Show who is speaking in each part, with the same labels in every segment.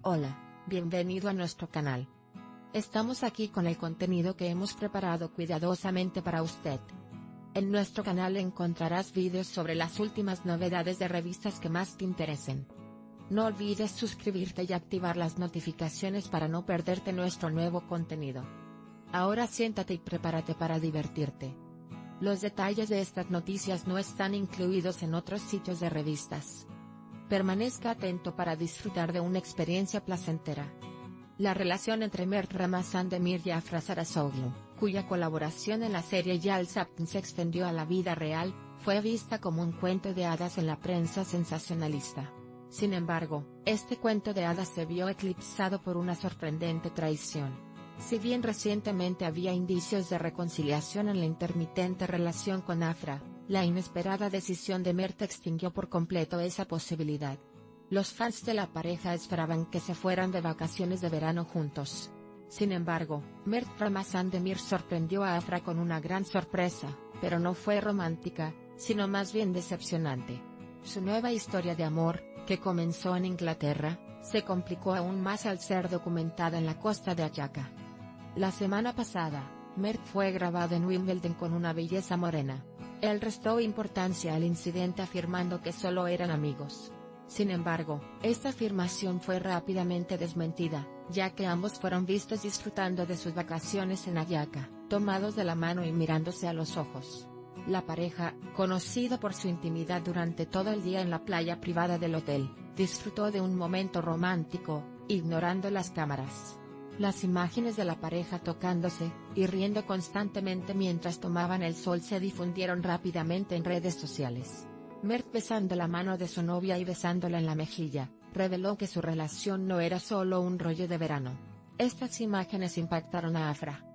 Speaker 1: Hola, bienvenido a nuestro canal. Estamos aquí con el contenido que hemos preparado cuidadosamente para usted. En nuestro canal encontrarás vídeos sobre las últimas novedades de revistas que más te interesen. No olvides suscribirte y activar las notificaciones para no perderte nuestro nuevo contenido. Ahora siéntate y prepárate para divertirte. Los detalles de estas noticias no están incluidos en otros sitios de revistas. Permanezca atento para disfrutar de una experiencia placentera. La relación entre Mert Ramazandemir y Afra Sarasoglu, cuya colaboración en la serie Yal Saptin se extendió a la vida real, fue vista como un cuento de hadas en la prensa sensacionalista. Sin embargo, este cuento de hadas se vio eclipsado por una sorprendente traición. Si bien recientemente había indicios de reconciliación en la intermitente relación con Afra, la inesperada decisión de Mert extinguió por completo esa posibilidad. Los fans de la pareja esperaban que se fueran de vacaciones de verano juntos. Sin embargo, Mert Ramazandemir sorprendió a Afra con una gran sorpresa, pero no fue romántica, sino más bien decepcionante. Su nueva historia de amor, que comenzó en Inglaterra, se complicó aún más al ser documentada en la costa de Ayaka. La semana pasada, Mert fue grabado en Wimbledon con una belleza morena. Él restó importancia al incidente afirmando que solo eran amigos. Sin embargo, esta afirmación fue rápidamente desmentida, ya que ambos fueron vistos disfrutando de sus vacaciones en Ayaka, tomados de la mano y mirándose a los ojos. La pareja, conocida por su intimidad durante todo el día en la playa privada del hotel, disfrutó de un momento romántico, ignorando las cámaras. Las imágenes de la pareja tocándose y riendo constantemente mientras tomaban el sol se difundieron rápidamente en redes sociales. Mert, besando la mano de su novia y besándola en la mejilla, reveló que su relación no era solo un rollo de verano. Estas imágenes impactaron a Afra.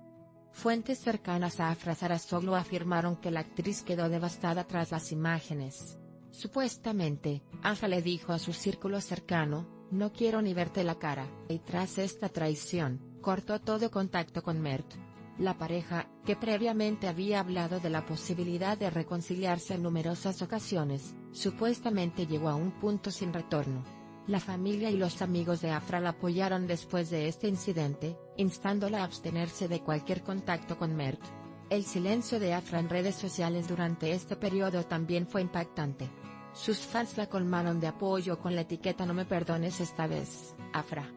Speaker 1: Fuentes cercanas a Afra Sarasoglu afirmaron que la actriz quedó devastada tras las imágenes. Supuestamente, Afra le dijo a su círculo cercano: "No quiero ni verte la cara", y tras esta traición, cortó todo contacto con Mert. La pareja, que previamente había hablado de la posibilidad de reconciliarse en numerosas ocasiones, supuestamente llegó a un punto sin retorno. La familia y los amigos de Afra la apoyaron después de este incidente, instándola a abstenerse de cualquier contacto con Mert. El silencio de Afra en redes sociales durante este periodo también fue impactante. Sus fans la colmaron de apoyo con la etiqueta "No me perdones esta vez, Afra".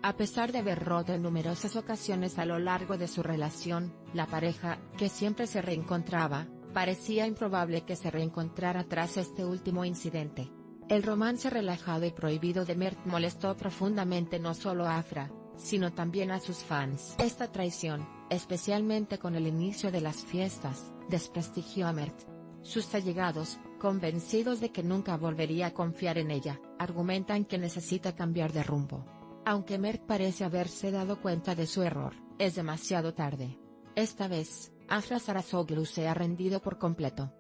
Speaker 1: A pesar de haber roto en numerosas ocasiones a lo largo de su relación, la pareja, que siempre se reencontraba, parecía improbable que se reencontrara tras este último incidente. El romance relajado y prohibido de Mert molestó profundamente no solo a Afra, sino también a sus fans. Esta traición, especialmente con el inicio de las fiestas, desprestigió a Mert. Sus allegados, convencidos de que nunca volvería a confiar en ella, argumentan que necesita cambiar de rumbo. Aunque Mert parece haberse dado cuenta de su error, es demasiado tarde. Esta vez, Afra Sarasoglu se ha rendido por completo.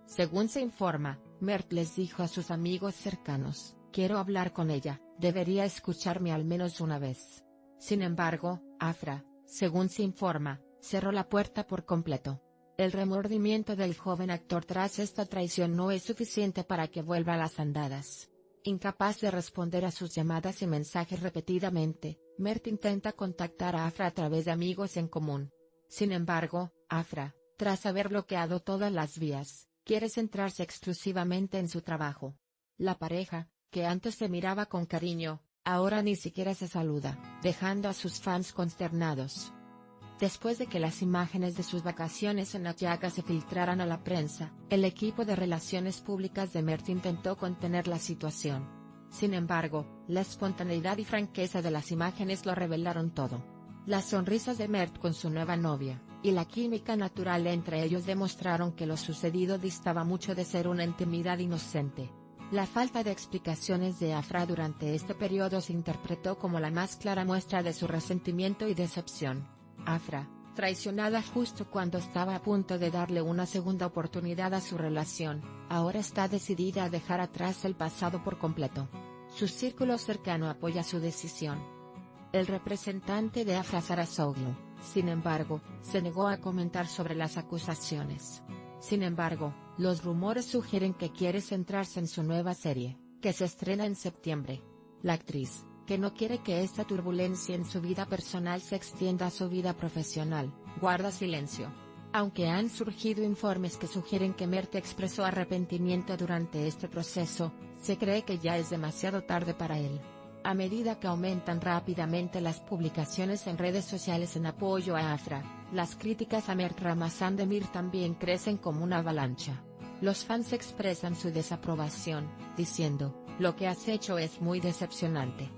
Speaker 1: Según se informa, Mert les dijo a sus amigos cercanos: "Quiero hablar con ella, debería escucharme al menos una vez". Sin embargo, Afra, según se informa, cerró la puerta por completo. El remordimiento del joven actor tras esta traición no es suficiente para que vuelva a las andadas. Incapaz de responder a sus llamadas y mensajes repetidamente, Mert intenta contactar a Afra a través de amigos en común. Sin embargo, Afra, tras haber bloqueado todas las vías, quiere centrarse exclusivamente en su trabajo. La pareja, que antes se miraba con cariño, ahora ni siquiera se saluda, dejando a sus fans consternados. Después de que las imágenes de sus vacaciones en Ayaka se filtraran a la prensa, el equipo de relaciones públicas de Mert intentó contener la situación. Sin embargo, la espontaneidad y franqueza de las imágenes lo revelaron todo. Las sonrisas de Mert con su nueva novia, y la química natural entre ellos demostraron que lo sucedido distaba mucho de ser una intimidad inocente. La falta de explicaciones de Afra durante este periodo se interpretó como la más clara muestra de su resentimiento y decepción. Afra, traicionada justo cuando estaba a punto de darle una segunda oportunidad a su relación, ahora está decidida a dejar atrás el pasado por completo. Su círculo cercano apoya su decisión. El representante de Afra Sarasoglu, sin embargo, se negó a comentar sobre las acusaciones. Sin embargo, los rumores sugieren que quiere centrarse en su nueva serie, que se estrena en septiembre. La actriz, que no quiere que esta turbulencia en su vida personal se extienda a su vida profesional, guarda silencio. Aunque han surgido informes que sugieren que Mert expresó arrepentimiento durante este proceso, se cree que ya es demasiado tarde para él. A medida que aumentan rápidamente las publicaciones en redes sociales en apoyo a Afra, las críticas a Mert Ramazandemir también crecen como una avalancha. Los fans expresan su desaprobación, diciendo, "Lo que has hecho es muy decepcionante".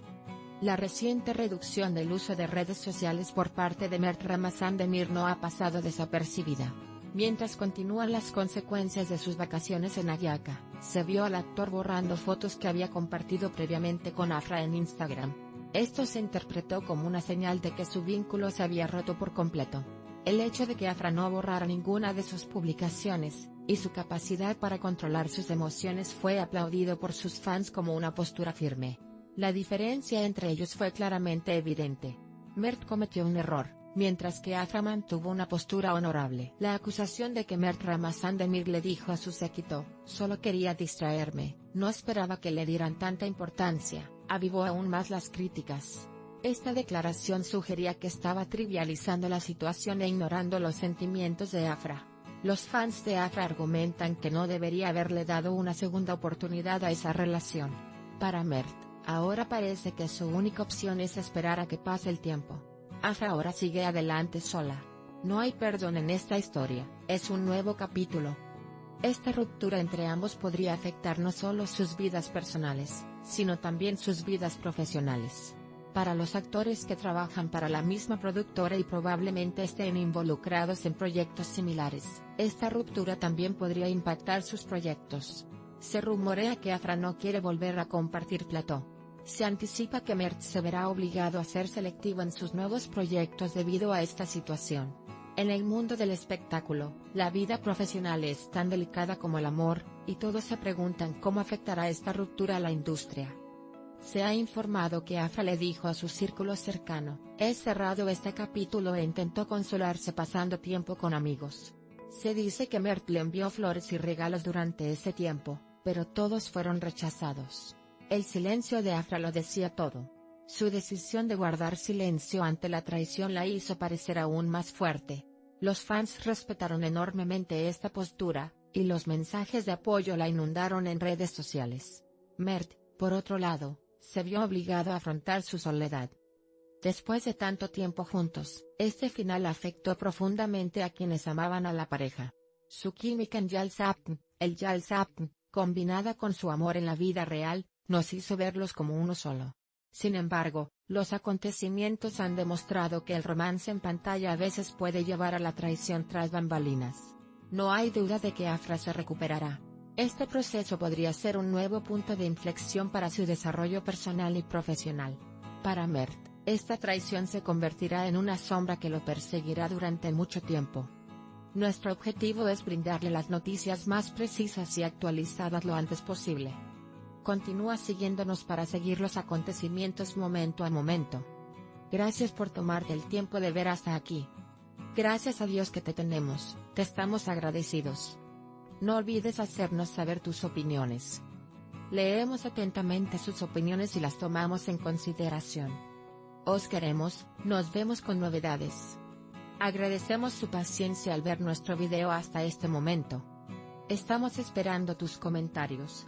Speaker 1: La reciente reducción del uso de redes sociales por parte de Mert Ramazandemir no ha pasado desapercibida. Mientras continúan las consecuencias de sus vacaciones en Ayaca, se vio al actor borrando fotos que había compartido previamente con Afra en Instagram. Esto se interpretó como una señal de que su vínculo se había roto por completo. El hecho de que Afra no borrara ninguna de sus publicaciones, y su capacidad para controlar sus emociones fue aplaudido por sus fans como una postura firme. La diferencia entre ellos fue claramente evidente. Mert cometió un error, mientras que Afra mantuvo una postura honorable. La acusación de que Mert Ramazandemir le dijo a su séquito, "Solo quería distraerme, no esperaba que le dieran tanta importancia", avivó aún más las críticas. Esta declaración sugería que estaba trivializando la situación e ignorando los sentimientos de Afra. Los fans de Afra argumentan que no debería haberle dado una segunda oportunidad a esa relación. Para Mert, ahora parece que su única opción es esperar a que pase el tiempo. Afra ahora sigue adelante sola. No hay perdón en esta historia, es un nuevo capítulo. Esta ruptura entre ambos podría afectar no solo sus vidas personales, sino también sus vidas profesionales. Para los actores que trabajan para la misma productora y probablemente estén involucrados en proyectos similares, esta ruptura también podría impactar sus proyectos. Se rumorea que Afra no quiere volver a compartir plató. Se anticipa que Mert se verá obligado a ser selectivo en sus nuevos proyectos debido a esta situación. En el mundo del espectáculo, la vida profesional es tan delicada como el amor, y todos se preguntan cómo afectará esta ruptura a la industria. Se ha informado que Afra le dijo a su círculo cercano, "He cerrado este capítulo" e intentó consolarse pasando tiempo con amigos. Se dice que Mert le envió flores y regalos durante ese tiempo, pero todos fueron rechazados. El silencio de Afra lo decía todo. Su decisión de guardar silencio ante la traición la hizo parecer aún más fuerte. Los fans respetaron enormemente esta postura, y los mensajes de apoyo la inundaron en redes sociales. Mert, por otro lado, se vio obligado a afrontar su soledad. Después de tanto tiempo juntos, este final afectó profundamente a quienes amaban a la pareja. Su química en Yalsapn, el Yalsapn, combinada con su amor en la vida real, nos hizo verlos como uno solo. Sin embargo, los acontecimientos han demostrado que el romance en pantalla a veces puede llevar a la traición tras bambalinas. No hay duda de que Afra se recuperará. Este proceso podría ser un nuevo punto de inflexión para su desarrollo personal y profesional. Para Mert, esta traición se convertirá en una sombra que lo perseguirá durante mucho tiempo. Nuestro objetivo es brindarle las noticias más precisas y actualizadas lo antes posible. Continúa siguiéndonos para seguir los acontecimientos momento a momento. Gracias por tomarte el tiempo de ver hasta aquí. Gracias a Dios que te tenemos, te estamos agradecidos. No olvides hacernos saber tus opiniones. Leemos atentamente sus opiniones y las tomamos en consideración. Os queremos, nos vemos con novedades. Agradecemos su paciencia al ver nuestro video hasta este momento. Estamos esperando tus comentarios.